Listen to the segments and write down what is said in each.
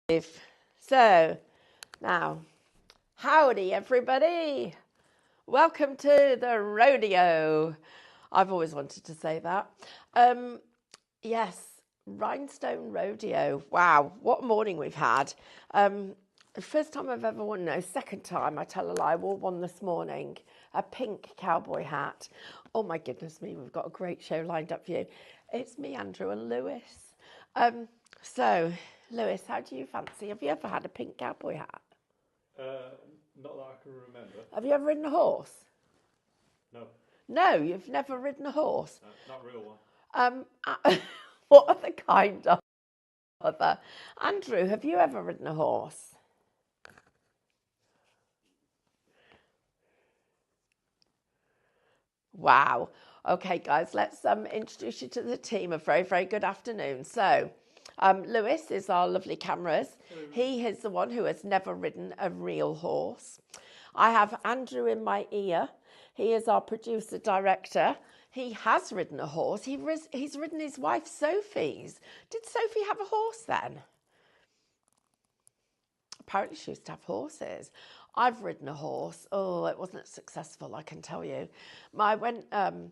So, now, howdy everybody. Welcome to the rodeo. I've always wanted to say that. Yes, Rhinestone Rodeo. Wow, what a morning we've had. First time I've ever worn, no, second time, I tell a lie, I wore one this morning, a pink cowboy hat. Oh my goodness me, we've got a great show lined up for you. It's me, Andrew, and Lewis. So, Lewis, how do you fancy? Have you ever had a pink cowboy hat? Not that I can remember. Have you ever ridden a horse? No. No, you've never ridden a horse? No, not real one. What other kind of other? Andrew, have you ever ridden a horse? Wow. Okay, guys, let's introduce you to the team. A very, very good afternoon. So, Lewis is our lovely cameras. He is the one who has never ridden a real horse. I have Andrew in my ear. He is our producer director. He has ridden a horse. He's ridden his wife Sophie's. Did Sophie have a horse then? Apparently she used to have horses. I've ridden a horse. Oh, it wasn't successful, I can tell you. I went on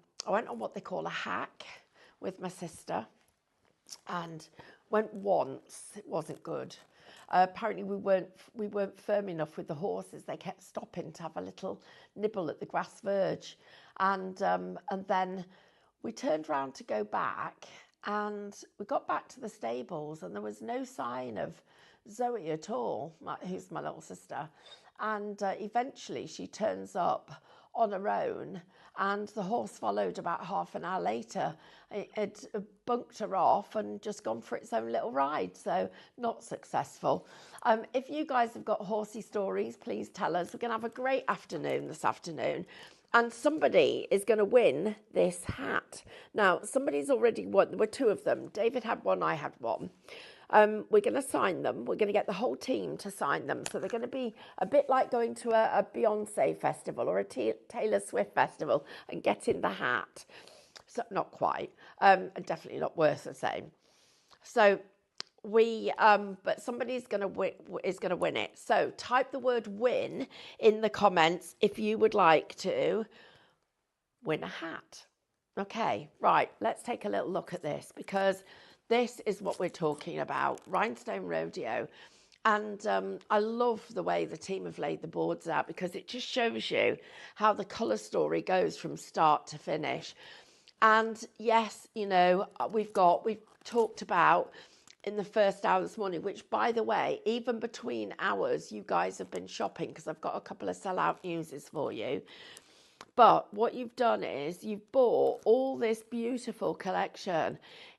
what they call a hack with my sister, and went once. It wasn't good. Apparently we weren't firm enough with the horses. They kept stopping to have a little nibble at the grass verge, and then we turned round to go back, and we got back to the stables, and there was no sign of Zoe at all, who's my little sister. And eventually she turns up on her own, and the horse followed about half an hour later. It bunked her off and just gone for its own little ride, so not successful. If you guys have got horsey stories, please tell us. We're going to have a great afternoon this afternoon, and somebody is going to win this hat. Now, somebody's already won. There were two of them. David had one, I had one. We're going to sign them. We're going to get the whole team to sign them. So they're going to be a bit like going to a Beyonce festival or a Taylor Swift festival and getting the hat. So not quite, definitely not worth the same. So but somebody's going to win it. So type the word win in the comments if you would like to win a hat. Okay, right. Let's take a little look at this, because this is what we're talking about, Rhinestone Rodeo. And I love the way the team have laid the boards out, because it just shows you how the colour story goes from start to finish. And yes, you know, we've talked about in the first hour this morning, which, by the way, even between hours, you guys have been shopping, because I've got a couple of sellout newses for you. But what you've done is you've bought all this beautiful collection.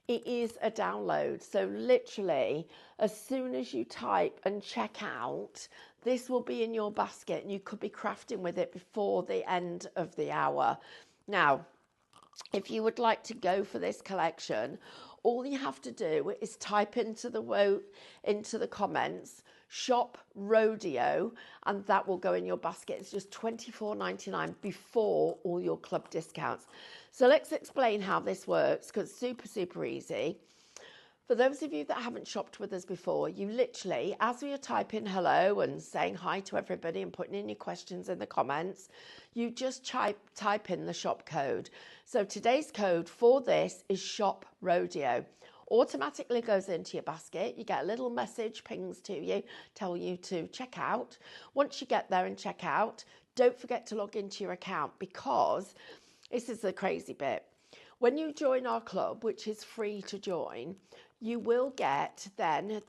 It is a download. So literally, as soon as you type and check out, this will be in your basket, and you could be crafting with it before the end of the hour. Now, if you would like to go for this collection, all you have to do is type into the comments, shop Rodeo, and that will go in your basket. It's just $24.99 before all your club discounts. So let's explain how this works, because it's super, super easy. For those of you that haven't shopped with us before, you literally, as you're typing hello and saying hi to everybody and putting in your questions in the comments, you just type in the shop code. So today's code for this is shop Rodeo. Automatically goes into your basket. You get a little message, pings to you, tell you to check out. Once you get there and check out, don't forget to log into your account, because this is the crazy bit. When you join our club, which is free to join, you will get then,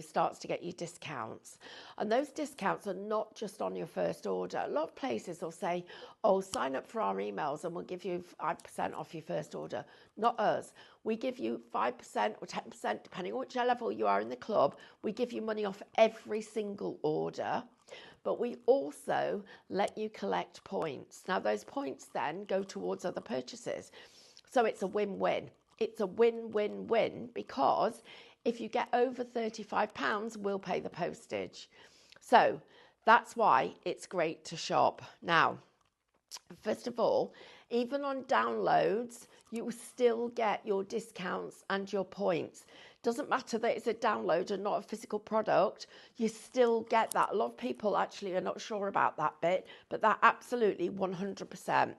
starts to get you discounts. And those discounts are not just on your first order. A lot of places will say, oh, sign up for our emails and we'll give you 5% off your first order. Not us. We give you 5% or 10%, depending on which level you are in the club. We give you money off every single order. But we also let you collect points. Now, those points then go towards other purchases. So it's a win-win. It's a win-win-win, because if you get over £35, we'll pay the postage. So that's why it's great to shop. Now, first of all, even on downloads, you will still get your discounts and your points. Doesn't matter that it's a download and not a physical product, you still get that. A lot of people actually are not sure about that bit, but that absolutely 100%.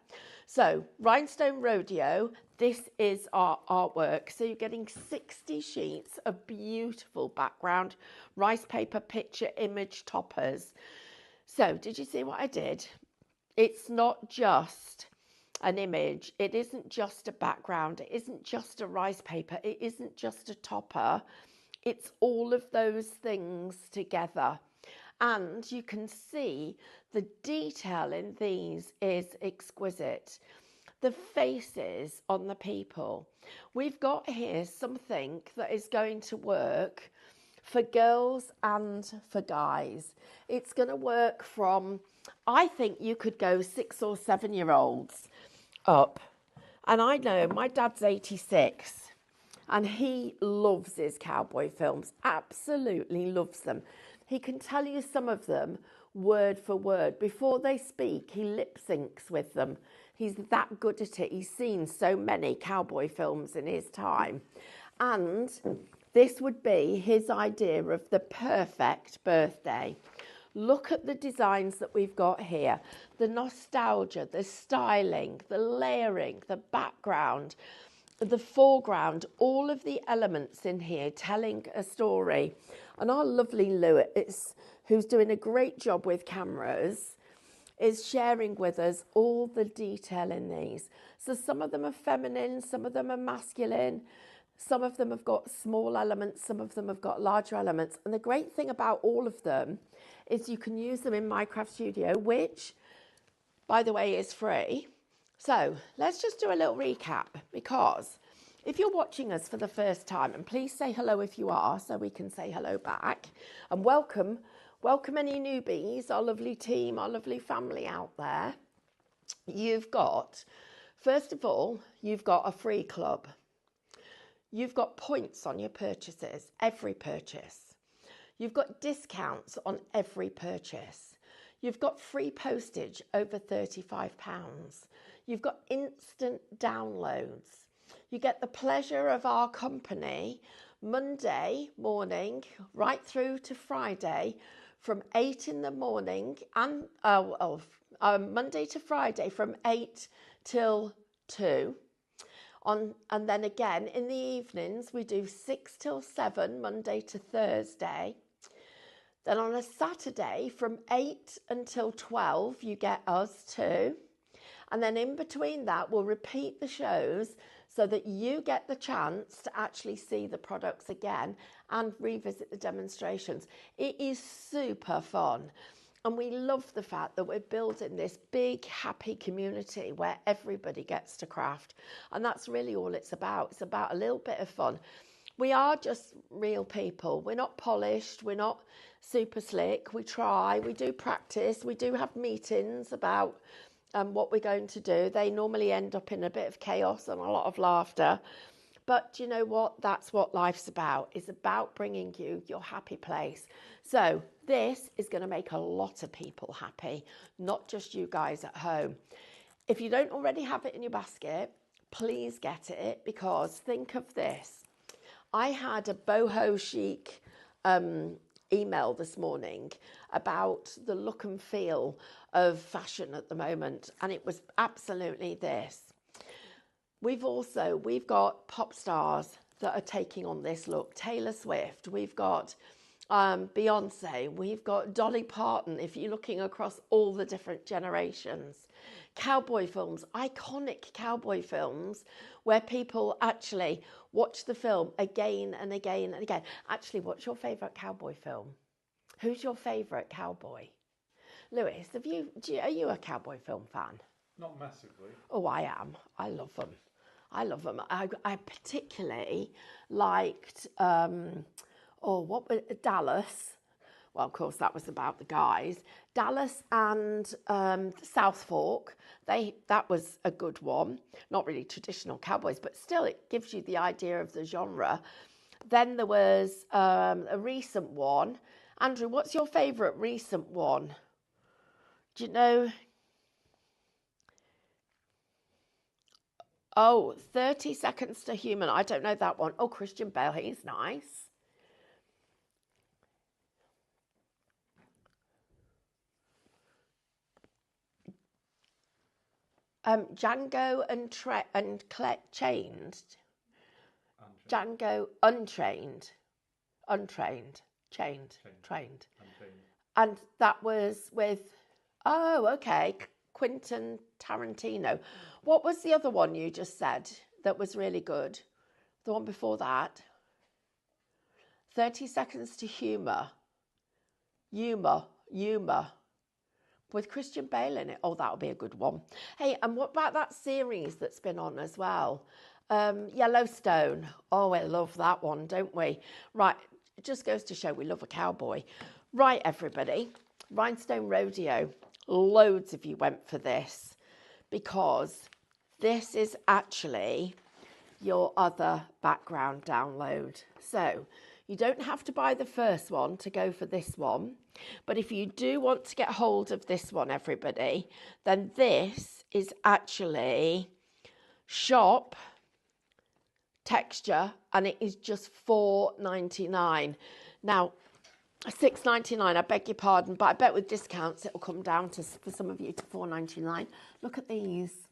So Rhinestone Rodeo, this is our artwork. So you're getting 60 sheets of beautiful background, rice paper, picture, image toppers. So did you see what I did? It's not just an image. It isn't just a background. It isn't just a rice paper. It isn't just a topper. It's all of those things together. And you can see the detail in these is exquisite. The faces on the people. We've got here something that is going to work for girls and for guys. It's going to work from, I think you could go 6 or 7 year olds up. And I know my dad's 86 and he loves his cowboy films, absolutely loves them. He can tell you some of them word for word. Before they speak, he lip syncs with them. He's that good at it. He's seen so many cowboy films in his time. And this would be his idea of the perfect birthday. Look at the designs that we've got here. The nostalgia, the styling, the layering, the background, the foreground, all of the elements in here telling a story. And our lovely Lewis, who's doing a great job with cameras, is sharing with us all the detail in these. So some of them are feminine, some of them are masculine, some of them have got small elements, some of them have got larger elements. And the great thing about all of them is you can use them in Minecraft Studio, which, by the way, is free. So let's just do a little recap, because if you're watching us for the first time, and please say hello if you are, so we can say hello back, and welcome any newbies, our lovely team, our lovely family out there. You've got, first of all, you've got a free club. You've got points on your purchases, every purchase. You've got discounts on every purchase. You've got free postage over £35. You've got instant downloads. You get the pleasure of our company Monday morning right through to Friday from 8 in the morning and Monday to Friday from 8 till 2. And then again in the evenings we do 6 till 7 Monday to Thursday. Then on a Saturday from 8 until 12 you get us too. And then in between that we'll repeat the shows so that you get the chance to actually see the products again and revisit the demonstrations. It is super fun. And we love the fact that we're building this big, happy community where everybody gets to craft. And that's really all it's about. It's about a little bit of fun. We are just real people. We're not polished. We're not super slick. We try. We do practice. We do have meetings about what we're going to do. They normally end up in a bit of chaos and a lot of laughter. But you know what? That's what life's about. It's about bringing you your happy place. So this is going to make a lot of people happy, not just you guys at home. If you don't already have it in your basket, please get it, because think of this. I had a boho chic email this morning about the look and feel of fashion at the moment, and it was absolutely this. We've got pop stars that are taking on this look. Taylor Swift, we've got Beyonce, we've got Dolly Parton, if you're looking across all the different generations. Cowboy films, iconic cowboy films, where people actually watch the film again and again and again. Actually, what's your favourite cowboy film? Who's your favourite cowboy? Lewis, are you a cowboy film fan? Not massively. Oh, I am. I love them. I particularly liked, Dallas. Well, of course, that was about the guys. Dallas and South Fork, that was a good one. Not really traditional cowboys, but still it gives you the idea of the genre. Then there was a recent one. Andrew, what's your favourite recent one? Do you know? Oh, 30 Seconds to Human. I don't know that one. Oh, Christian Bale, he's nice. Django Chained. Django Untrained. Chained. Trained. And that was with, oh, okay, Quentin Tarantino. What was the other one you just said that was really good? The one before that? 30 Seconds to Humour. Humour. With Christian Bale in it. Oh, that'll be a good one. Hey, and what about that series that's been on as well? Yellowstone. Oh, I love that one, don't we? Right, it just goes to show we love a cowboy. Right, everybody. Rhinestone Rodeo. Loads of you went for this because this is actually your other background download. So you don't have to buy the first one to go for this one. But if you do want to get hold of this one, everybody, then this is actually shop texture, and it is just $4.99. Now, $6.99, I beg your pardon, but I bet with discounts it'll come down to, for some of you, to $4.99. Look at these.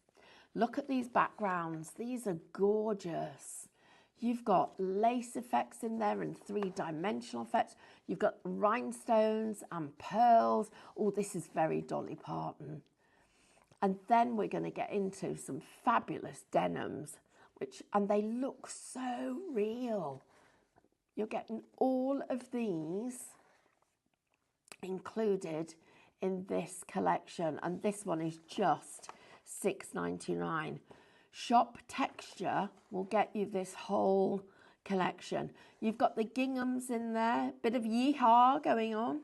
Look at these backgrounds. These are gorgeous. You've got lace effects in there and three-dimensional effects. You've got rhinestones and pearls. Oh, this is very Dolly Parton. And then we're going to get into some fabulous denims, and they look so real. You're getting all of these included in this collection, and this one is just $6.99. Shop Texture will get you this whole collection. You've got the ginghams in there, bit of yeehaw going on.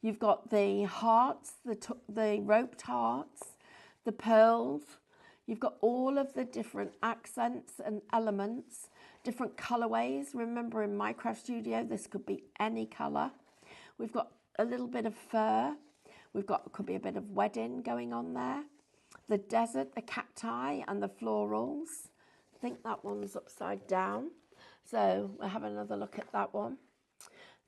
You've got the hearts, the roped hearts, the pearls. You've got all of the different accents and elements, different colorways. Remember, in my craft studio, this could be any color. We've got a little bit of fur. Could be a bit of wedding going on there. The desert, the cacti, and the florals. I think that one's upside down. So we'll have another look at that one.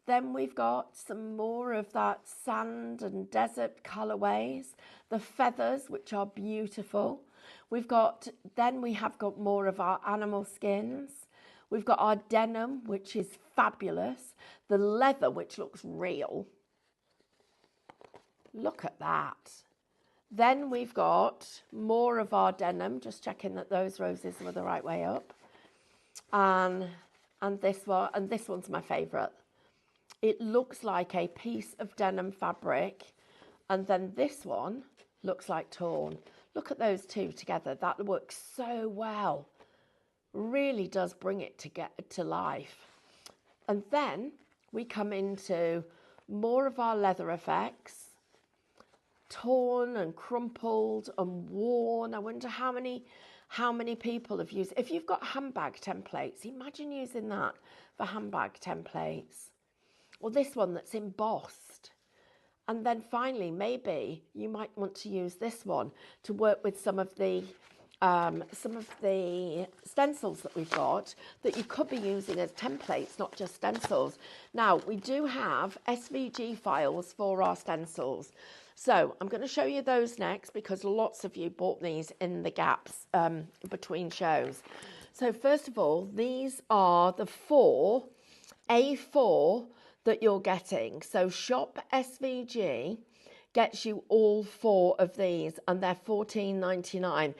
Then we've got some more of that sand and desert colorways. The feathers, which are beautiful. We have got more of our animal skins. We've got our denim, which is fabulous. The leather, which looks real. Look at that. Then we've got more of our denim, just checking that those roses were the right way up. And this one's my favourite. It looks like a piece of denim fabric, and then this one looks like torn. Look at those two together. That works so well. Really does bring it to life. And then we come into more of our leather effects. Torn and crumpled and worn. I wonder how many people have used. If you've got handbag templates, imagine using that for handbag templates. Or this one that's embossed. And then finally, maybe you might want to use this one to work with some of the stencils that we've got that you could be using as templates, not just stencils. Now, we do have SVG files for our stencils. So I'm going to show you those next because lots of you bought these in the gaps between shows. So first of all, these are the 4 A4 that you're getting. So Shop SVG gets you all 4 of these, and they're $14.99.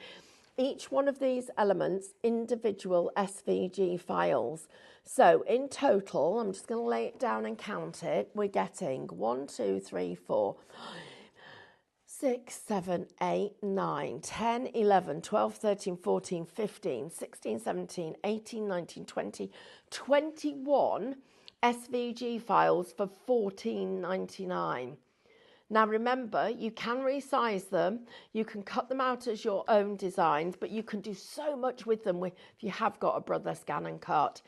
Each one of these elements, individual SVG files. So in total, I'm just going to lay it down and count it. We're getting 1, 2, 3, 4, 6, 7, 8, 9, 10, 11, 12, 13, 14, 15, 16, 17, 18, 19, 20, 21 SVG files for $14.99. Now remember, you can resize them, you can cut them out as your own designs, but you can do so much with them if you have got a Brother Scan and Cut.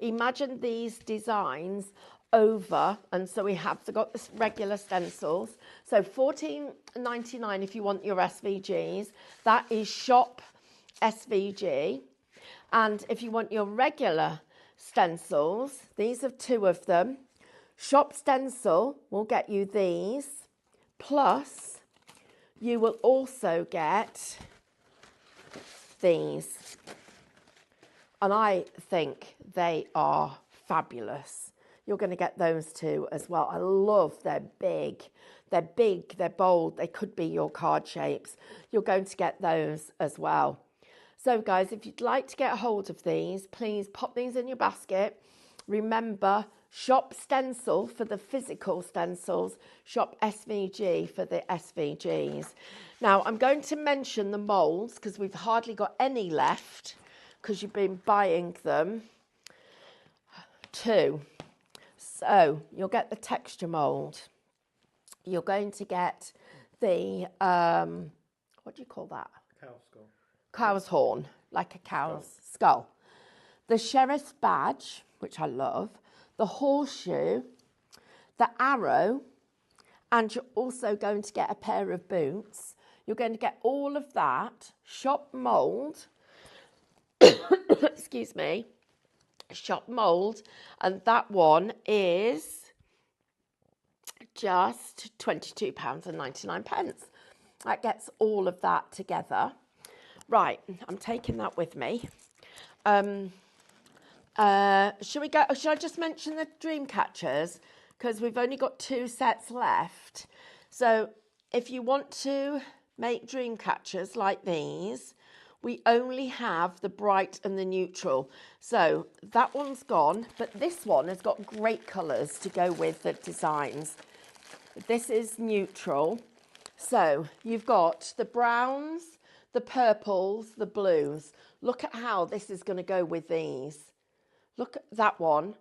Imagine these designs over, and so we have got this regular stencils. So $14.99 if you want your SVGs. That is Shop SVG. And if you want your regular stencils, these are 2 of them. Shop Stencil will get you these, plus you will also get these. And I think they are fabulous. You're going to get those 2 as well. I love they're big. They're big, they're bold, they could be your card shapes. You're going to get those as well. So guys, if you'd like to get hold of these, please pop these in your basket. Remember, shop Stencil for the physical stencils, shop SVG for the SVGs. Now, I'm going to mention the moulds because we've hardly got any left because you've been buying them. 2. So, you'll get the texture mould. You're going to get the, what do you call that? Cow skull. Cow's horn, like a cow's skull. The sheriff's badge, which I love. The horseshoe. The arrow. And you're also going to get a pair of boots. You're going to get all of that. Shop mould. Excuse me. Shop mould. And that one is just £22.99. That gets all of that together. Right, I'm taking that with me. Should I just mention the dream catchers? Because we've only got 2 sets left. So if you want to make dream catchers like these, we only have the bright and the neutral. So that one's gone, but this one has got great colours to go with the designs. This is neutral. So you've got the browns, the purples, the blues. Look at how this is going to go with these. Look at that one.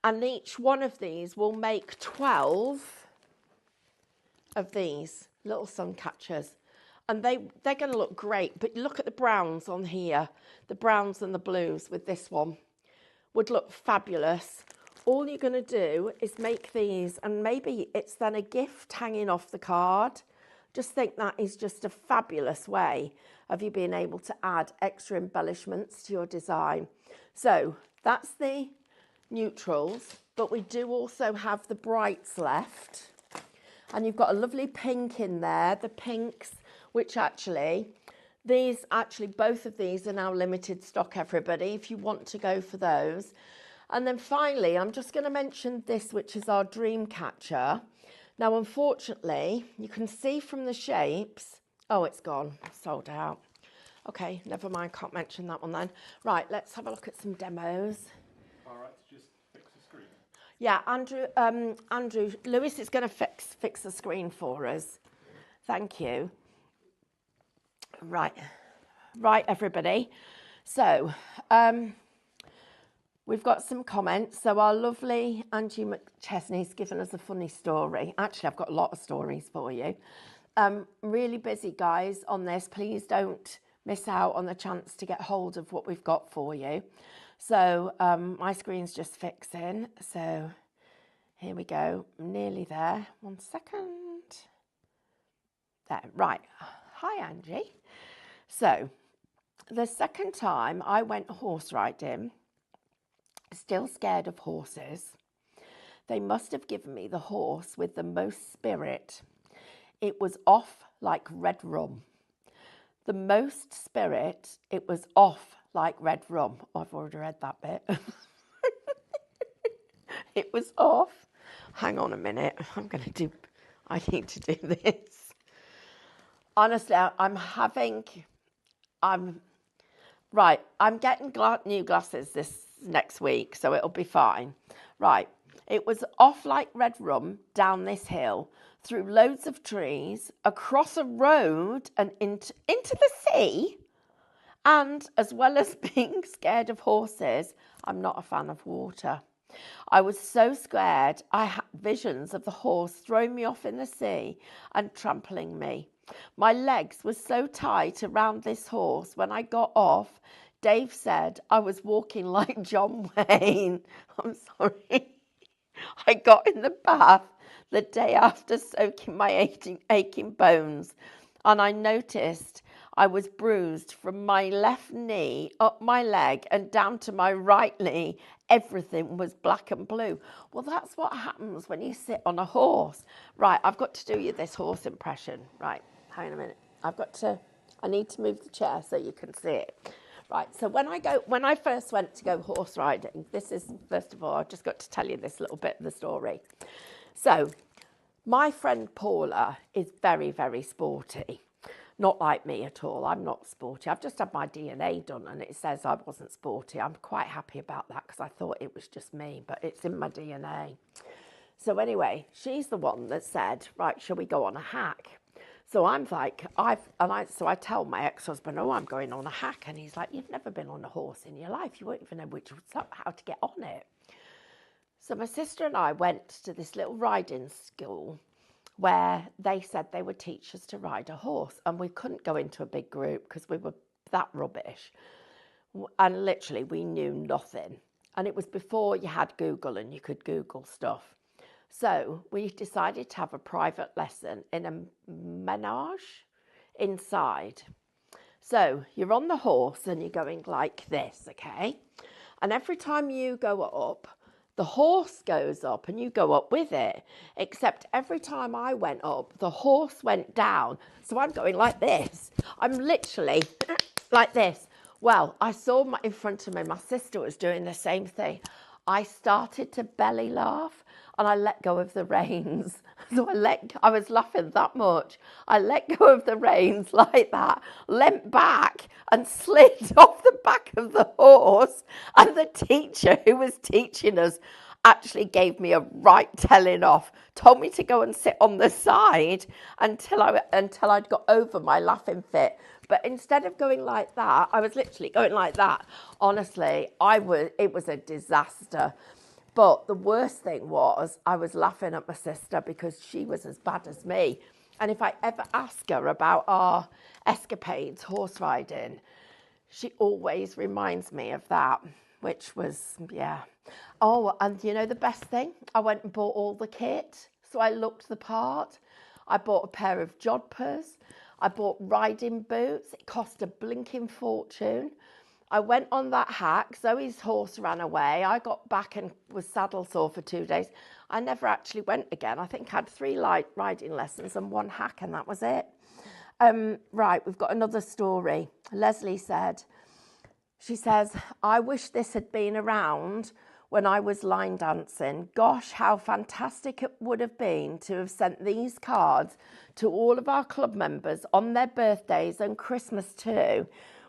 And each one of these will make 12 of these little sun catchers. And they're going to look great. But look at the browns on here. The browns and the blues with this one would look fabulous. All you're going to do is make these, and maybe it's then a gift hanging off the card. Just think that is just a fabulous way of you being able to add extra embellishments to your design. So that's the neutrals, but we do also have the brights left. And you've got a lovely pink in there, the pinks, which actually, both of these are now limited stock, everybody, if you want to go for those. And then finally, I'm just going to mention this, which is our dream catcher. Now, unfortunately, you can see from the shapes, oh, it's gone, sold out. Okay, never mind, can't mention that one then. Right, let's have a look at some demos. All right, just fix the screen. Yeah, Andrew, Lewis is going to fix the screen for us. Thank you. Right, everybody. So, we've got some comments. So our lovely Angie McChesney's given us a funny story. Actually, I've got a lot of stories for you. Really busy, guys, on this. Please don't miss out on the chance to get hold of what we've got for you. So my screen's just fixing. So here we go. I'm nearly there. 1 second. There. Right. Hi, Angie. So the second time I went horse riding, still scared of horses. They must have given me the horse with the most spirit. It was off like red rum. The most spirit, it was off like red rum. Oh, I've already read that bit. It was off. Hang on a minute. I need to do this. Honestly, I'm getting new glasses this next week, so it'll be fine. Right, it was off like red rum, down this hill, through loads of trees, across a road and into the sea. And as well as being scared of horses, I'm not a fan of water. I was so scared, I had visions of the horse throwing me off in the sea and trampling me. My legs were so tight around this horse when I got off, Dave said I was walking like John Wayne. I'm sorry. I got in the bath the day after soaking my aching bones, and I noticed I was bruised from my left knee up my leg and down to my right knee. Everything was black and blue. Well, that's what happens when you sit on a horse. Right, I've got to do you this horse impression. Right, hang on a minute. I need to move the chair so you can see it. Right, so when I first went to go horse riding, this is, first of all, I've just got to tell you this little bit of the story. So, my friend Paula is very, very sporty. Not like me at all. I'm not sporty. I've just had my DNA done and it says I wasn't sporty. I'm quite happy about that because I thought it was just me, but it's in my DNA. So anyway, she's the one that said, right, shall we go on a hack? So I'm like, so I tell my ex-husband, oh, I'm going on a hack. And he's like, you've never been on a horse in your life. You won't even know how to get on it. So my sister and I went to this little riding school where they said they would teach us to ride a horse. And we couldn't go into a big group because we were that rubbish. And literally, we knew nothing. And it was before you had Google and you could Google stuff. So we decided to have a private lesson in a menage inside. So you're on the horse and you're going like this, okay? And every time you go up, the horse goes up and you go up with it. Except every time I went up, the horse went down. So I'm going like this. I'm literally like this. Well, I saw in front of me, my sister was doing the same thing. I started to belly laugh and I let go of the reins. So I was laughing that much. I let go of the reins like that, leant back and slid off the back of the horse. And the teacher who was teaching us actually gave me a right telling off, told me to go and sit on the side until I'd got over my laughing fit. But instead of going like that, I was literally going like that. Honestly, it was a disaster. But the worst thing was I was laughing at my sister because she was as bad as me. And if I ever ask her about our escapades, horse riding, she always reminds me of that, which was, yeah. Oh, and you know the best thing? I went and bought all the kit, so I looked the part. I bought a pair of jodhpurs. I bought riding boots. It cost a blinking fortune. I went on that hack. Zoe's horse ran away. I got back and was saddle sore for 2 days. I never actually went again. I think I had 3 light riding lessons and 1 hack, and that was it. Right, we've got another story. Leslie she says, I wish this had been around when I was line dancing. Gosh, how fantastic it would have been to have sent these cards to all of our club members on their birthdays and Christmas too.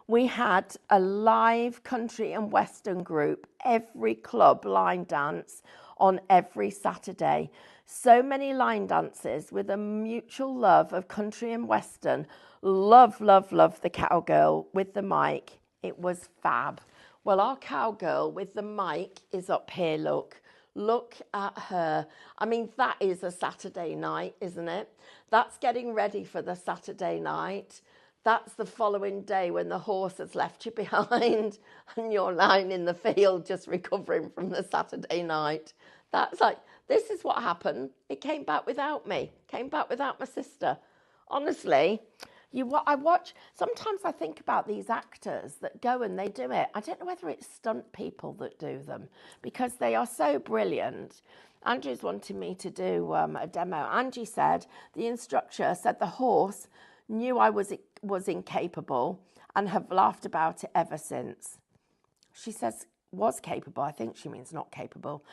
We had a live country and western group, every club line dance on every Saturday. So many line dances with a mutual love of country and western. Love, love, love the cowgirl with the mic. It was fab. Well, our cowgirl with the mic is up here, look. Look at her. I mean, that is a Saturday night, isn't it? That's getting ready for the Saturday night. That's the following day when the horse has left you behind and you're lying in the field just recovering from the Saturday night. That's like, this is what happened. It came back without me, came back without my sister. Honestly, sometimes I think about these actors that go and they do it. I don't know whether it's stunt people that do them because they are so brilliant. Andrew's wanting me to do a demo. Angie said, the instructor said the horse knew I was incapable and have laughed about it ever since. She says was capable. I think she means not capable.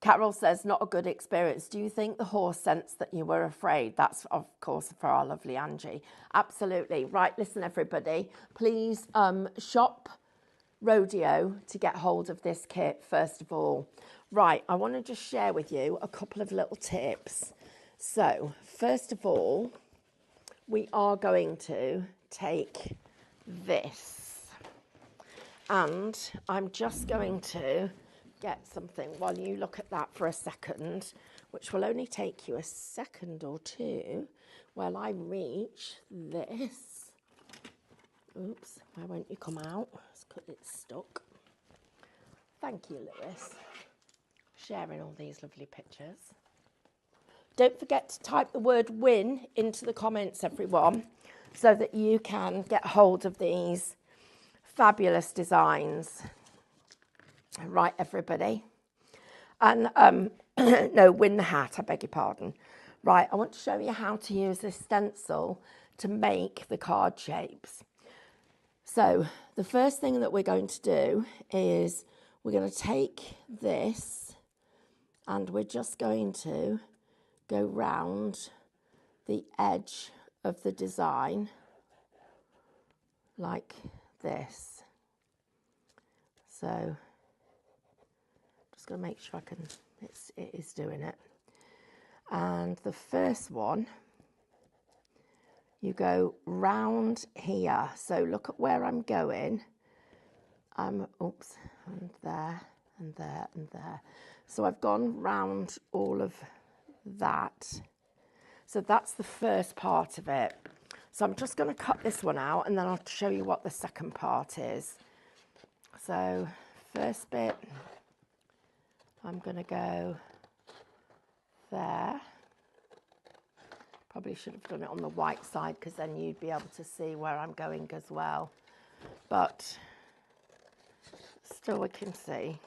Carol says, not a good experience. Do you think the horse sensed that you were afraid? That's, of course, for our lovely Angie. Absolutely. Right, listen, everybody. Please shop Rodeo to get hold of this kit, first of all. Right, I want to just share with you a couple of little tips. So, first of all, we are going to take this. And I'm just going to get something while you look at that for a second, which will only take you a second or two while I reach this. Oops, why won't you come out? It's because it's stuck. Thank you, Lewis. Sharing all these lovely pictures. Don't forget to type the word win into the comments, everyone. so that you can get hold of these fabulous designs. Right, everybody. And, no, win the hat, I beg your pardon. Right, I want to show you how to use this stencil to make the card shapes. So the first thing that we're going to do is we're going to take this and we're just going to go round the edge of the design like this. So just going to make sure it is doing it. And the first one, you go round here. So look at where I'm going. Oops, and there, and there, and there. So I've gone round all of that. So that's the first part of it. So I'm just going to cut this one out and then I'll show you what the second part is. So first bit, I'm going to go there. Probably should have done it on the white side because then you'd be able to see where I'm going as well. But still we can see.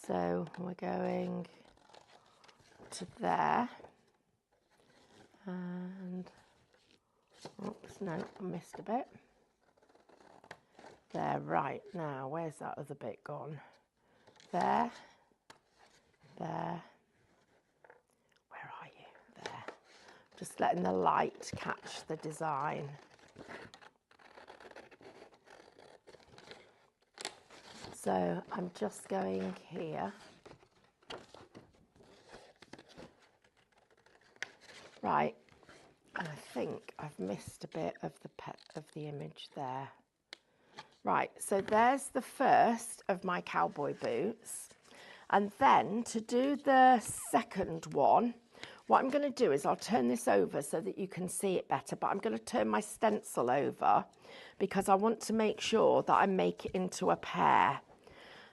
So we're going to there. And, oops, no, I missed a bit. There, right, now, where's that other bit gone? There, there, where are you? There. Just letting the light catch the design. So I'm just going here. Right, and I think I've missed a bit of the image there. Right, so there's the first of my cowboy boots. And then to do the second one, what I'm going to do is I'll turn this over so that you can see it better, but I'm going to turn my stencil over because I want to make sure that I make it into a pear.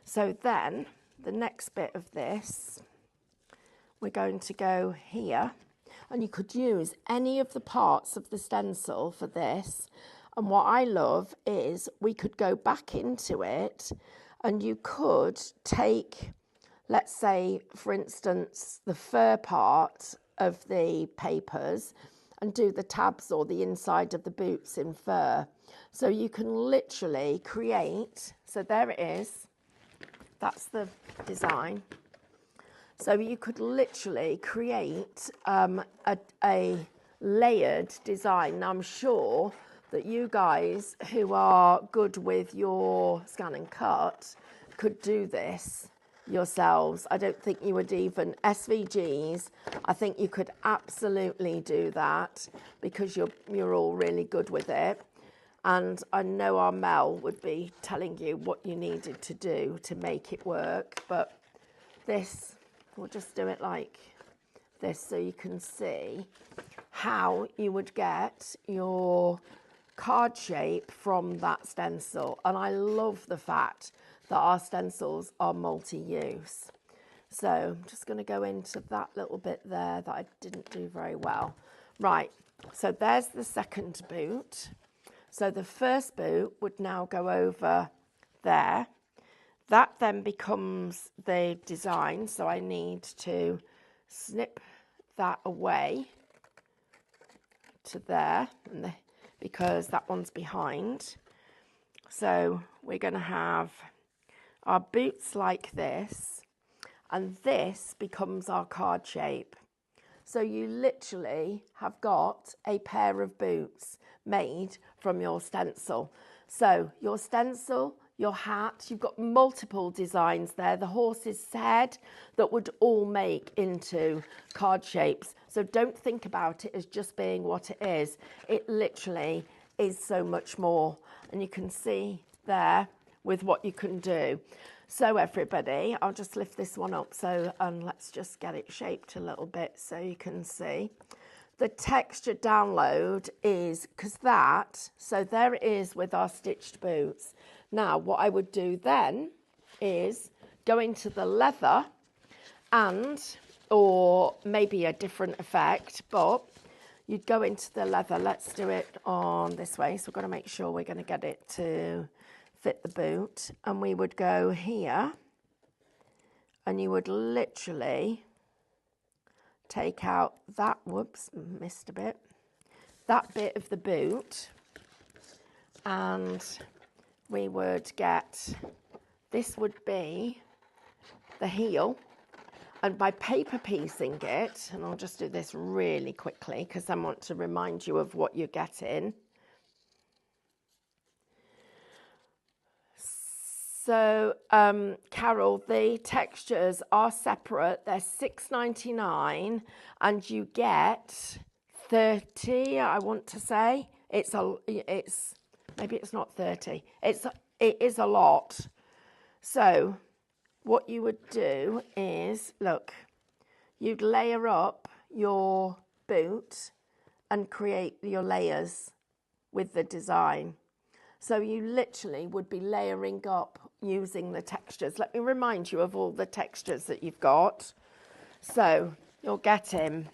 So then the next bit of this, we're going to go here. And you could use any of the parts of the stencil for this. And what I love is we could go back into it and you could take, let's say, for instance, the fur part of the papers and do the tabs or the inside of the boots in fur. So you can literally create, so there it is, that's the design. So you could literally create a layered design. Now, I'm sure that you guys who are good with your scan and cut could do this yourselves. I don't think you would even, SVGs, I think you could absolutely do that because you're all really good with it. And I know our Mel would be telling you what you needed to do to make it work, but this, we'll just do it like this so you can see how you would get your card shape from that stencil. And I love the fact that our stencils are multi-use. So I'm just going to go into that little bit there that I didn't do very well. Right, so there's the second boot. So the first boot would now go over there. That then becomes the design, so I need to snip that away to there because that one's behind. So we're going to have our boots like this, and this becomes our card shape. So you literally have got a pair of boots made from your stencil. So your stencil, your hat, you've got multiple designs there. The horse's head that would all make into card shapes. So don't think about it as just being what it is. It literally is so much more. And you can see there with what you can do. So everybody, I'll just lift this one up and let's just get it shaped a little bit so you can see. The texture download is, so there it is with our stitched boots. Now, what I would do then is go into the leather or maybe a different effect, but you'd go into the leather. Let's do it on this way. So we've got to make sure we're going to get it to fit the boot. And we would go here, and you would literally take out that, whoops, missed a bit, that bit of the boot, and we would get, this would be the heel. And by paper piecing it, and I'll just do this really quickly because I want to remind you of what you're getting. So, Carol, the textures are separate. They're $6.99, and you get 30. I want to say it's maybe it's not 30. It is a lot. So, what you would do is, look, you'd layer up your boot and create your layers with the design. So you literally would be layering up using the textures. Let me remind you of all the textures that you've got. So you're getting,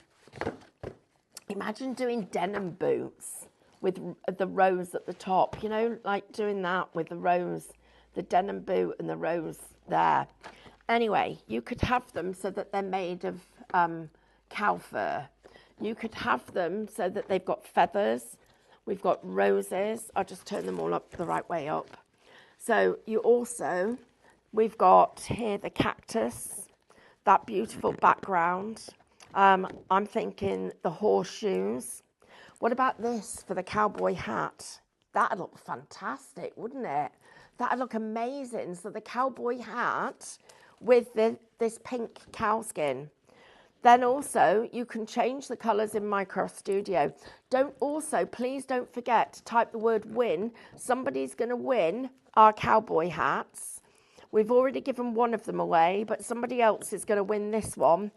imagine doing denim boots with the rose at the top, you know, like doing that with the rose, the denim boot and the rose there. Anyway, you could have them so that they're made of cow fur. You could have them so that they've got feathers. We've got roses. I'll just turn them all up the right way up. So you also, we've got here the cactus, that beautiful background. I'm thinking the horseshoes. What about this for the cowboy hat? That'd look fantastic, wouldn't it? That'd look amazing. So the cowboy hat with this pink cow skin. Then also, you can change the colours in Micro Studio. Please don't forget to type the word win. Somebody's going to win our cowboy hats. We've already given one of them away, but somebody else is going to win this one.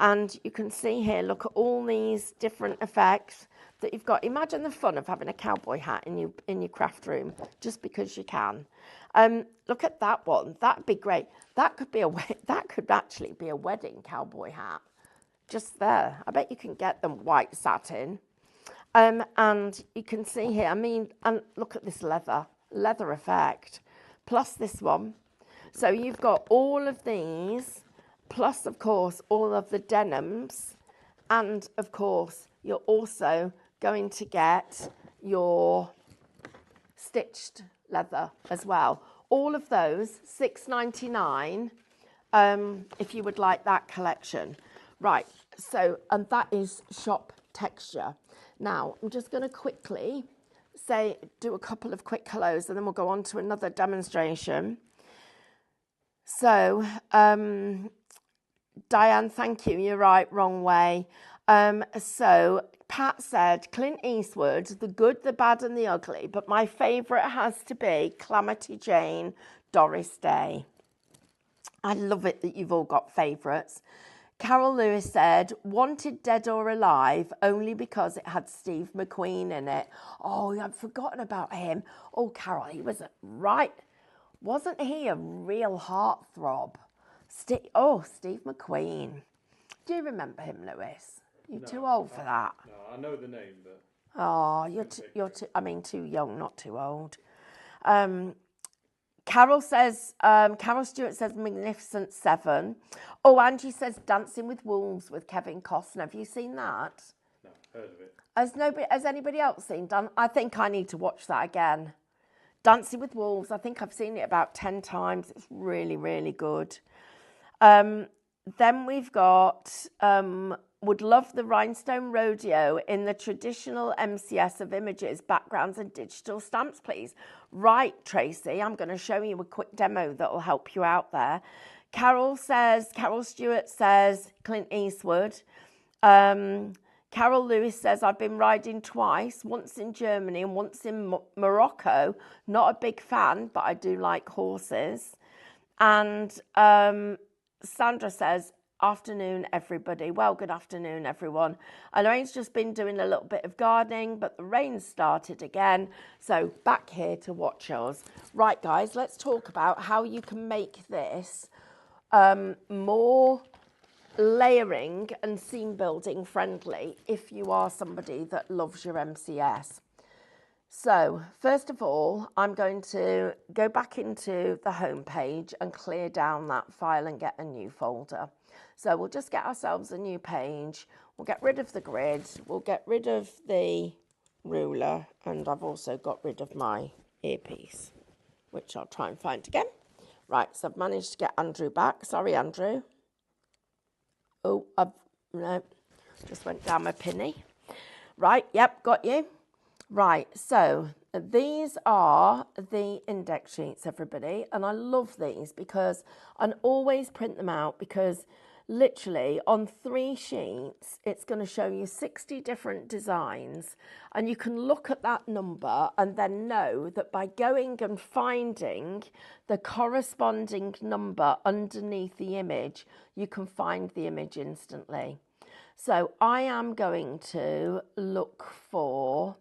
And you can see here, look at all these different effects that you've got. Imagine the fun of having a cowboy hat in your craft room, just because you can. Look at that one. That'd be great. That could actually be a wedding cowboy hat. Just there. I bet you can get them white satin. And you can see here, I mean, and look at this leather effect, plus this one. So you've got all of these, plus, of course, all of the denims. And, of course, you're also going to get your stitched leather as well. All of those, $6.99, if you would like that collection. Right, so, and that is shop texture. Now, I'm just going to quickly do a couple of quick hellos, and then we'll go on to another demonstration. So, Diane, thank you. You're right, wrong way. So, Pat said, Clint Eastwood, the good, the bad, and the ugly, but my favourite has to be Calamity Jane, Doris Day. I love it that you've all got favourites. Carol Lewis said, wanted Dead or Alive only because it had Steve McQueen in it. Oh, I've forgotten about him. Oh, Carol, he was wasn't he a real heartthrob? Steve McQueen. Do you remember him, Lewis? You're too old for that. No, I know the name, but... Oh, too young, not too old. Carol Stewart says Magnificent Seven. Oh, Angie says Dancing with Wolves with Kevin Costner. Have you seen that? No, heard of it. Has anybody else seen? I think I need to watch that again. Dancing with Wolves. I think I've seen it about 10 times. It's really, really good. Then we've got would love the Rhinestone Rodeo in the traditional MCS of images, backgrounds and digital stamps, please. Right, Tracy, I'm going to show you a quick demo that will help you out there. Carol Stewart says Clint Eastwood. Carol Lewis says, I've been riding twice, once in Germany and once in Morocco. Not a big fan, but I do like horses. And Sandra says, afternoon, everybody. Well, good afternoon, everyone. Lorraine's just been doing a little bit of gardening, but the rain started again. So back here to watch us. Right, guys, let's talk about how you can make this more layering and seam building friendly if you are somebody that loves your MCS. So first of all, I'm going to go back into the home page and clear down that file and get a new folder. So we'll just get ourselves a new page. We'll get rid of the grid. We'll get rid of the ruler. And I've also got rid of my earpiece, which I'll try and find again. Right, so I've managed to get Andrew back. Sorry, Andrew. Oh, no, just went down my pinny. Right, yep, got you. Right, so these are the index sheets, everybody, and I love these because I always print them out because literally on 3 sheets, it's going to show you 60 different designs, and you can look at that number and then know that by going and finding the corresponding number underneath the image, you can find the image instantly. So I am going to look for...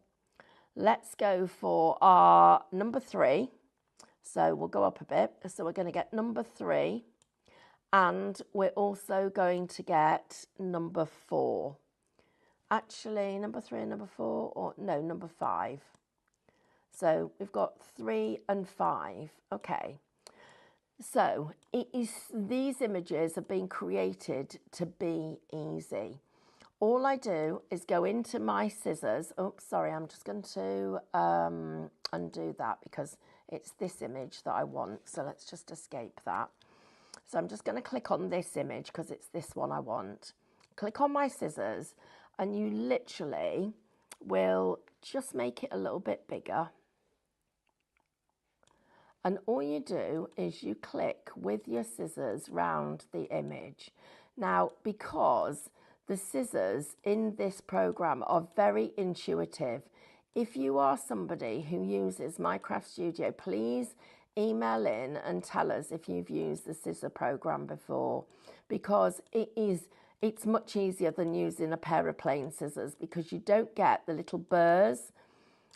Let's go for our number 3. So we'll go up a bit. So we're going to get number 3. And we're also going to get number 4. Actually, number 3 and number 4, or no, number 5. So we've got 3 and 5. Okay. So these images have been created to be easy. All I do is go into my scissors. Oh, sorry, I'm just going to undo that because it's this image that I want. So let's just escape that. So I'm just going to click on this image because it's this one I want. Click on my scissors and you literally will just make it a little bit bigger. And all you do is you click with your scissors round the image. Now, because the scissors in this program are very intuitive, if you are somebody who uses Minecraft Studio, please email in and tell us if you've used the scissor program before, because it's much easier than using a pair of plain scissors because you don't get the little burrs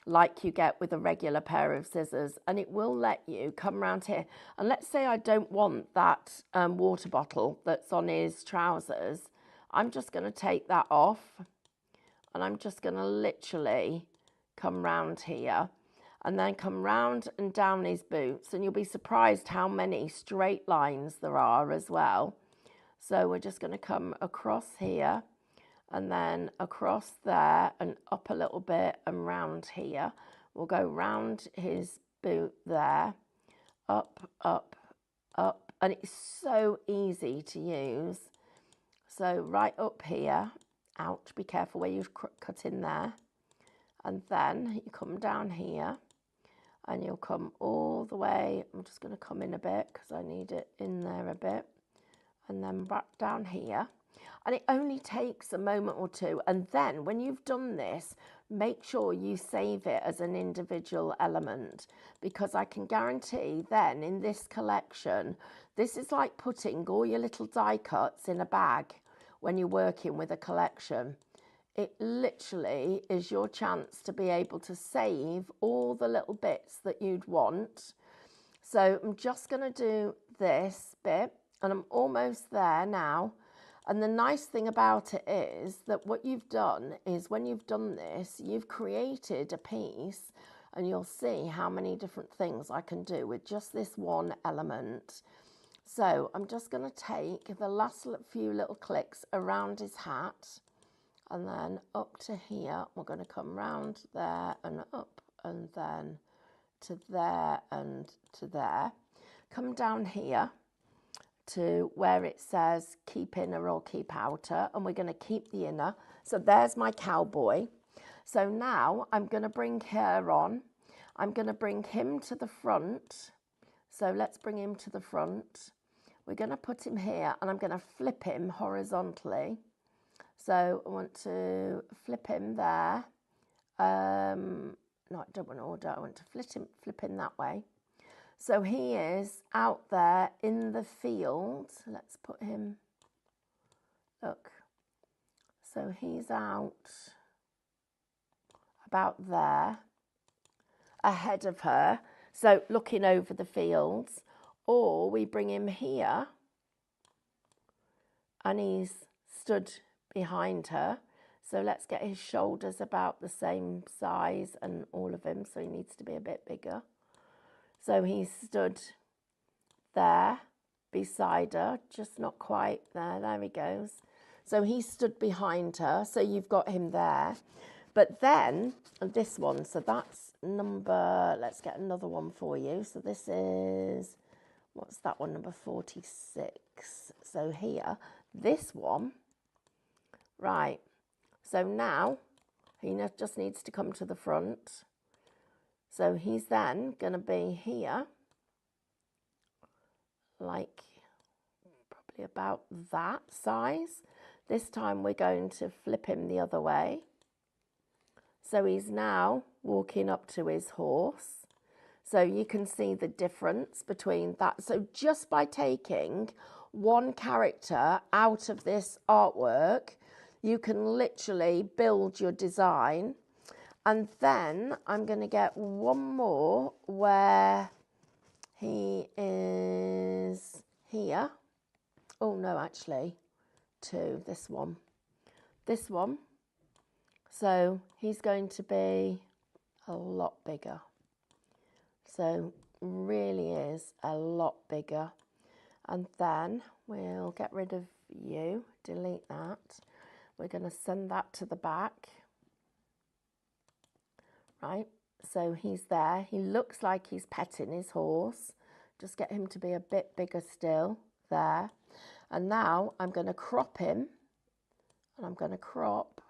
like you get with a regular pair of scissors, and it will let you come around here. And let's say I don't want that water bottle that's on his trousers. I'm just going to take that off and I'm just going to literally come round here and then come round and down his boots, and you'll be surprised how many straight lines there are as well. So we're just going to come across here and then across there and up a little bit and round here. We'll go round his boot there, up, up, up, and it's so easy to use. So right up here, ouch, be careful where you've cut in there. And then you come down here and you'll come all the way. I'm just going to come in a bit because I need it in there a bit. And then back down here. And it only takes a moment or two. And then when you've done this, make sure you save it as an individual element, because I can guarantee then in this collection, this is like putting all your little die cuts in a bag when you're working with a collection. It literally is your chance to be able to save all the little bits that you'd want. So I'm just going to do this bit and I'm almost there now. And the nice thing about it is that what you've done is when you've done this, you've created a piece, and you'll see how many different things I can do with just this one element. So I'm just going to take the last few little clicks around his hat, and then up to here. We're going to come round there and up, and then to there and to there. Come down here to where it says keep inner or keep outer, and we're going to keep the inner. So there's my cowboy. So now I'm going to bring her on. I'm going to bring him to the front. So let's bring him to the front. We're going to put him here and I'm going to flip him horizontally. So I want to flip him there. No, I don't want to order. I want to flip him that way. So he is out there in the field. Let's put him, look. So he's out about there, ahead of her. So looking over the fields, or we bring him here and he's stood behind her. So let's get his shoulders about the same size and all of him, so he needs to be a bit bigger. So he's stood there beside her, just not quite there. There he goes. So he stood behind her, so you've got him there. But then this one, so that's number, let's get another one for you. So this is, what's that one, number 46. So here, this one, right. So now he just needs to come to the front. So he's then going to be here, like probably about that size. This time we're going to flip him the other way. So he's now walking up to his horse. So you can see the difference between that. So just by taking one character out of this artwork, you can literally build your design. And then I'm going to get one more where he is here. Oh no, actually, two, this one. This one. So he's going to be a lot bigger. So really is a lot bigger. And then we'll get rid of you, delete that. We're going to send that to the back. Right, so he's there. He looks like he's petting his horse. Just get him to be a bit bigger still, there. And now I'm going to crop him. And I'm going to crop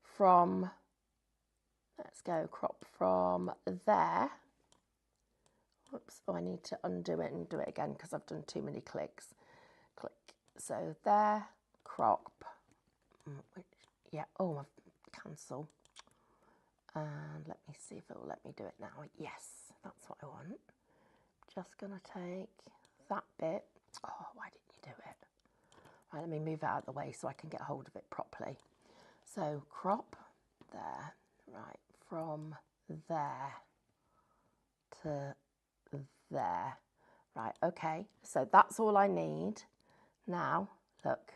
from, let's go, crop from there. Whoops, oh, I need to undo it and do it again because I've done too many clicks. Click, so there, crop. Yeah, oh, cancel. And let me see if it will let me do it now. Yes, that's what I want. Just going to take that bit. Oh, why didn't you do it? Right, let me move it out of the way so I can get hold of it properly. So crop there, right, from there to there. Right, okay, so that's all I need. Now, look.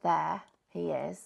There he is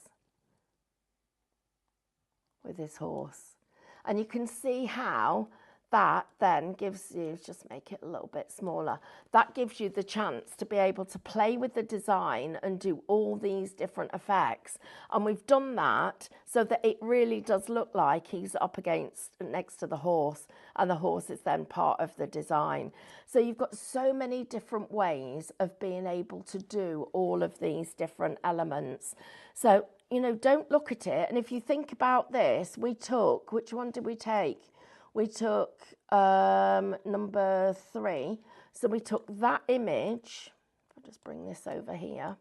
with his horse. And you can see how that then gives you, just make it a little bit smaller, that gives you the chance to be able to play with the design and do all these different effects. And we've done that so that it really does look like he's up against, next to the horse, and the horse is then part of the design. So you've got so many different ways of being able to do all of these different elements. So, you know, don't look at it. And if you think about this, we took, which one did we take? We took number 3. So we took that image. I'll just bring this over here.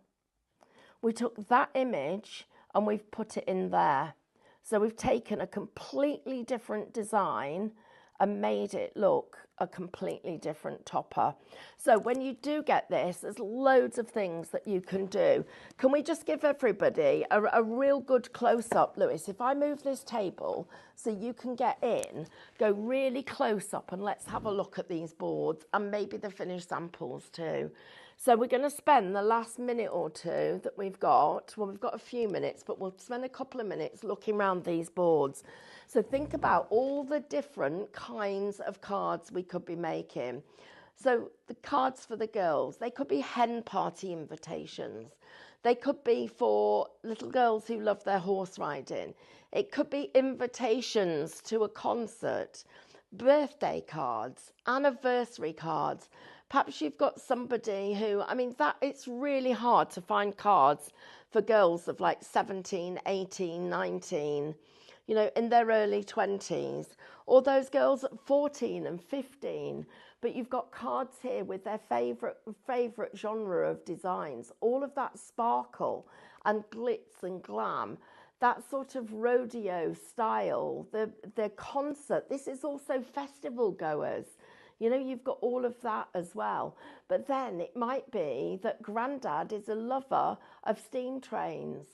We took that image and we've put it in there. So we've taken a completely different design and made it look a completely different topper. So when you do get this, there's loads of things that you can do. Can we just give everybody a real good close-up, Lewis? If I move this table so you can get in, go really close up and let's have a look at these boards and maybe the finished samples too. So we're going to spend the last minute or two that we've got, well, we've got a few minutes, but we'll spend a couple of minutes looking around these boards. So think about all the different kinds of cards we could be making. So the cards for the girls, they could be hen party invitations. They could be for little girls who love their horse riding. It could be invitations to a concert, birthday cards, anniversary cards. Perhaps you've got somebody who, I mean, that it's really hard to find cards for girls of like 17, 18, 19, you know, in their early 20s, or those girls at 14 and 15. But you've got cards here with their favourite genre of designs, all of that sparkle and glitz and glam, that sort of rodeo style, the concert. This is also festival goers. You know, you've got all of that as well. But then it might be that Grandad is a lover of steam trains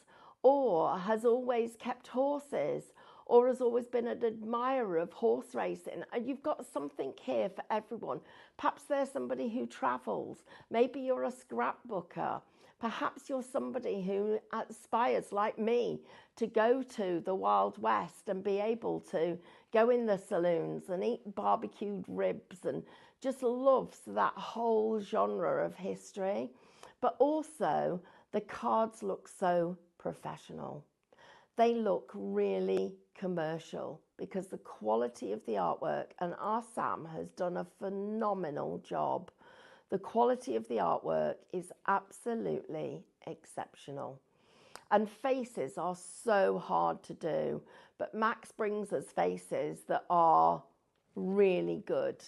or has always kept horses or has always been an admirer of horse racing. And you've got something here for everyone. Perhaps there's somebody who travels. Maybe you're a scrapbooker. Perhaps you're somebody who aspires, like me, to go to the Wild West and be able to go in the saloons and eat barbecued ribs and just loves that whole genre of history. But also, the cards look so professional. They look really commercial because the quality of the artwork, and our Sam has done a phenomenal job. The quality of the artwork is absolutely exceptional. And faces are so hard to do, but Max brings us faces that are really good.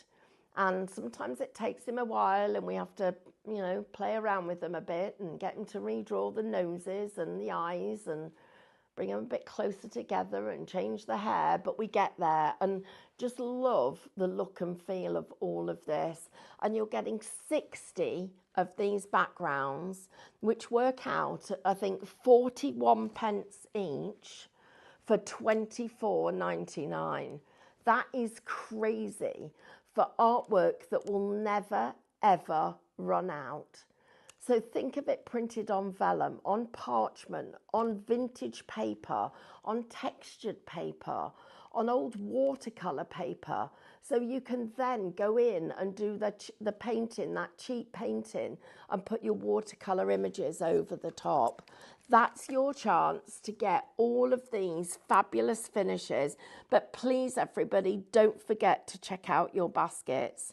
And sometimes it takes him a while and we have to, play around with them a bit and get him to redraw the noses and the eyes and bring them a bit closer together and change the hair, but we get there and just love the look and feel of all of this. And you're getting 60 of these backgrounds, which work out, I think, 41 pence each for £24.99. That is crazy for artwork that will never, ever run out. So think of it printed on vellum, on parchment, on vintage paper, on textured paper, on old watercolour paper. So you can then go in and do the painting, that cheap painting, and put your watercolour images over the top. That's your chance to get all of these fabulous finishes. But please, everybody, don't forget to check out your baskets.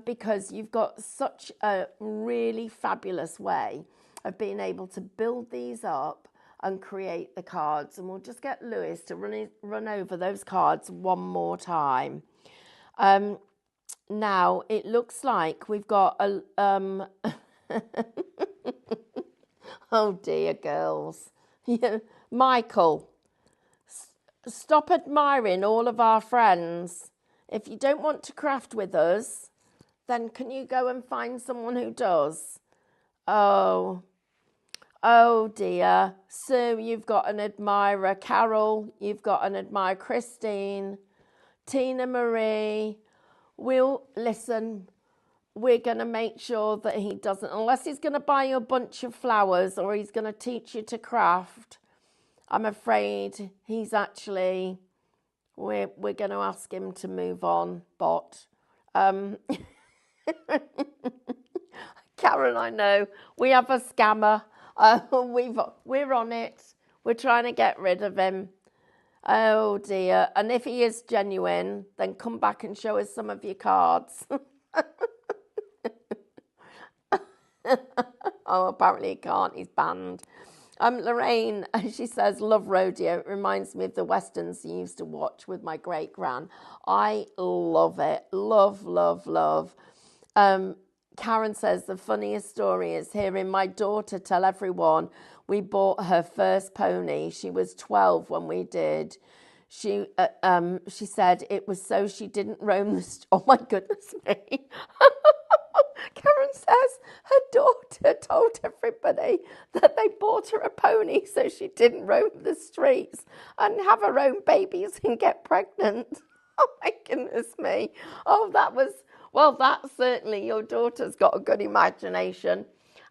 Because you've got such a really fabulous way of being able to build these up and create the cards. And we'll just get Lewis to run over those cards one more time. Now, it looks like we've got a... oh dear, girls. Michael, stop admiring all of our friends. If you don't want to craft with us, then can you go and find someone who does? Oh dear. Sue, you've got an admirer. Carol, you've got an admirer. Christine, Tina Marie. We're going to make sure that he doesn't, unless he's going to buy you a bunch of flowers or he's going to teach you to craft. I'm afraid he's actually, we're going to ask him to move on, Bot. Karen, I know. We have a scammer. We're on it. We're trying to get rid of him. Oh, dear. And if he is genuine, then come back and show us some of your cards. Oh, apparently he can't. He's banned. Lorraine, she says, love Rodeo. It reminds me of the westerns I used to watch with my great-gran. I love it. Love, love, love. Karen says, the funniest story is hearing my daughter tell everyone we bought her first pony. She was 12 when we did. She said it was so she didn't roam the oh my goodness me. Karen says her daughter told everybody that they bought her a pony so she didn't roam the streets and have her own babies and get pregnant. Oh my goodness me. Oh, that certainly your daughter's got a good imagination.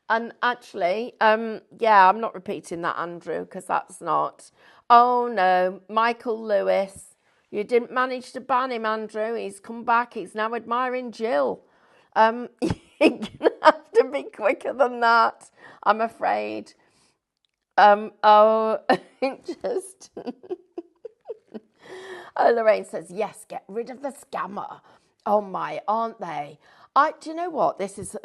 And actually, I'm not repeating that, Andrew, because that's not. Oh no, Michael Lewis, you didn't manage to ban him, Andrew. He's come back. He's now admiring Jill. You're going to have to be quicker than that, I'm afraid. Just... Lorraine says, yes, get rid of the scammer. Oh my, aren't they? Do you know what? This is,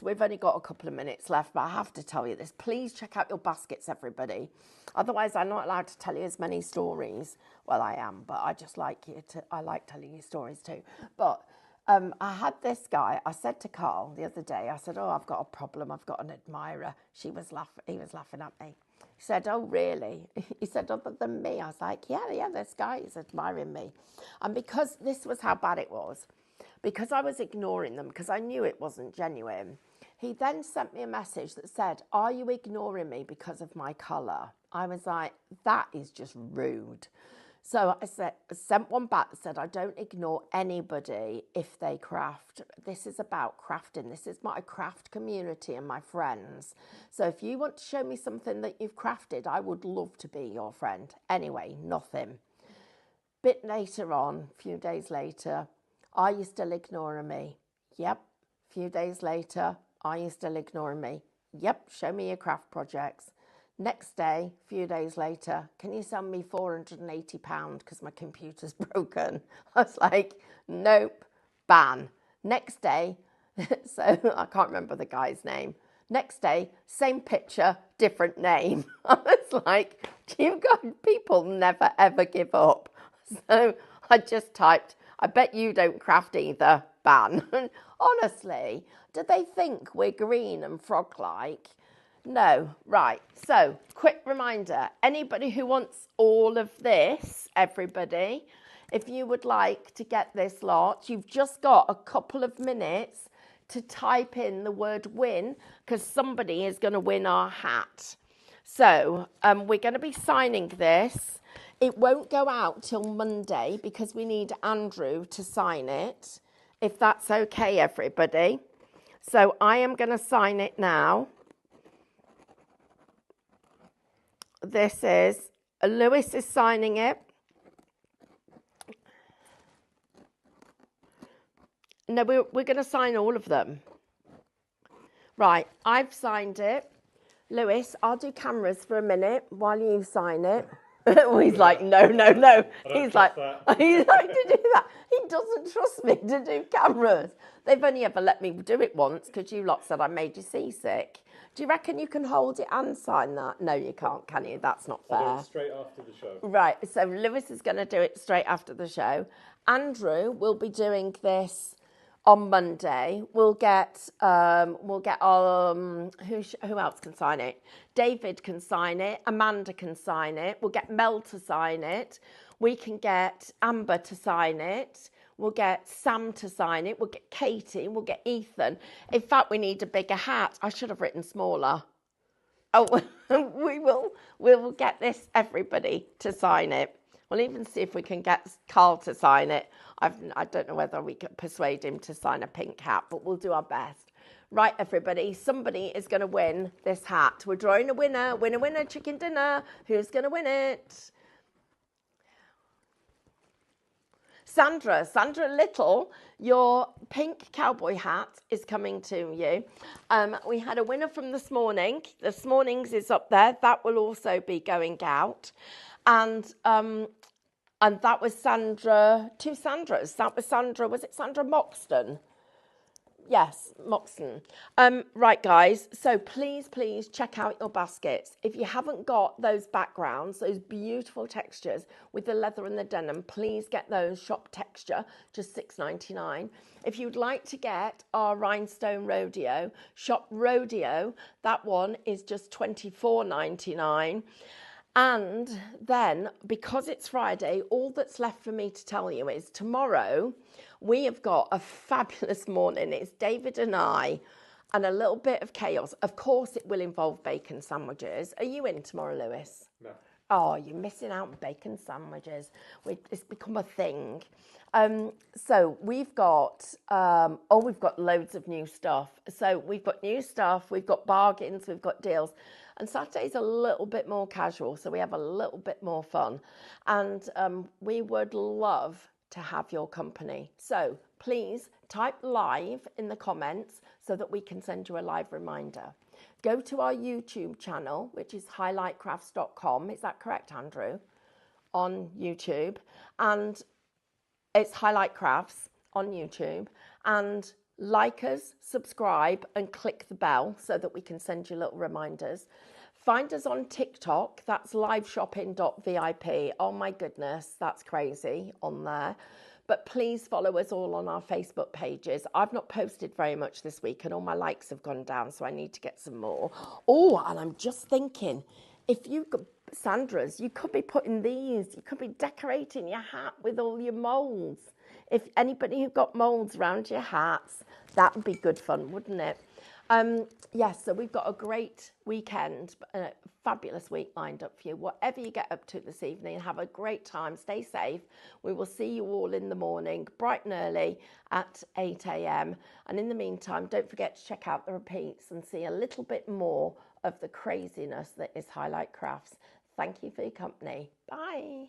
we've only got a couple of minutes left, but I have to tell you this. Please check out your baskets, everybody. Otherwise, I'm not allowed to tell you as many stories. Well, I am, but I just like I like telling you stories too. But I had this guy, I said to Carl the other day, I said, oh, I've got a problem. I've got an admirer. He was laughing at me. He said, oh, really? He said, other than me? I was like, yeah, this guy is admiring me. And because this was how bad it was, because I was ignoring them, because I knew it wasn't genuine, he then sent me a message that said, are you ignoring me because of my colour? I was like, that is just rude. So I sent one back that said, I don't ignore anybody if they craft. This is about crafting. This is my craft community and my friends. So if you want to show me something that you've crafted, I would love to be your friend. Anyway, nothing. Bit later on, a few days later, are you still ignoring me? Yep. A few days later, are you still ignoring me? Yep. Show me your craft projects. Next day, a few days later, can you send me £480 because my computer's broken? I was like, nope, ban. Next day, so I can't remember the guy's name. Next day, same picture, different name. I was like, you guys, people never ever give up. So I just typed, I bet you don't craft either, ban. Honestly, do they think we're green and frog-like? No. Right. So, quick reminder, anybody who wants all of this, everybody, if you would like to get this lot, you've just got a couple of minutes to type in the word win, because somebody is going to win our hat. So, we're going to be signing this. It won't go out till Monday because we need Andrew to sign it, if that's okay, everybody. So, I am going to sign it now. This is, Lewis is signing it. No, we're going to sign all of them. Right, I've signed it. Lewis, I'll do cameras for a minute while you sign it. He's like, no. He's like, to do that. He doesn't trust me to do cameras. They've only ever let me do it once because you lot said I made you seasick. Do you reckon you can hold it and sign that? No, you can't, can you? That's not fair. I'll do it straight after the show. Right, so Lewis is going to do it straight after the show. Andrew will be doing this on Monday. We'll get who else can sign it? David can sign it. Amanda can sign it. We'll get Mel to sign it. We can get Amber to sign it. We'll get Sam to sign it. We'll get Katie. We'll get Ethan. In fact, we need a bigger hat. I should have written smaller. Oh, we will get this, everybody, to sign it. We'll even see if we can get Carl to sign it. I don't know whether we can persuade him to sign a pink hat, but we'll do our best. Right, everybody, somebody is going to win this hat. We're drawing a winner. Winner, chicken dinner. Who's going to win it? Sandra Little, your pink cowboy hat is coming to you. We had a winner from this morning. This morning's is up there. That will also be going out. And that was Sandra, two Sandras. That was Sandra, was it Sandra Moxton? Yes, Moxton. Right, guys, so please check out your baskets. If you haven't got those backgrounds, those beautiful textures with the leather and the denim, please get those. Shop texture, just $6.99. If you'd like to get our Rhinestone Rodeo, shop Rodeo. That one is just $24.99. And then, because it's Friday, all that's left for me to tell you is tomorrow we have got a fabulous morning. It's David and I, and a little bit of chaos. Of course, it will involve bacon sandwiches. Are you in tomorrow, Lewis? No. Oh, you're missing out on bacon sandwiches. It's become a thing. So we've got loads of new stuff. So we've got new stuff, we've got bargains, we've got deals. And Saturday's a little bit more casual, so we have a little bit more fun. And we would love to have your company. So please type live in the comments so that we can send you a live reminder. Go to our YouTube channel, which is highlightcrafts.com. Is that correct, Andrew? On YouTube. And it's Highlight Crafts on YouTube. And like us, subscribe, and click the bell so that we can send you little reminders. Find us on TikTok. That's liveshopping.vip. Oh my goodness, that's crazy on there. But please follow us all on our Facebook pages. I've not posted very much this week and all my likes have gone down, so I need to get some more. Oh, and I'm just thinking, if you could, Sandra's, you could be putting these, you could be decorating your hat with all your moulds. If anybody who got moulds around your hats, that would be good fun, wouldn't it? Yes, so we've got a great weekend, a fabulous week lined up for you. Whatever you get up to this evening, have a great time. Stay safe. We will see you all in the morning, bright and early at 8 a.m. And in the meantime, don't forget to check out the repeats and see a little bit more of the craziness that is Highlight Crafts. Thank you for your company. Bye.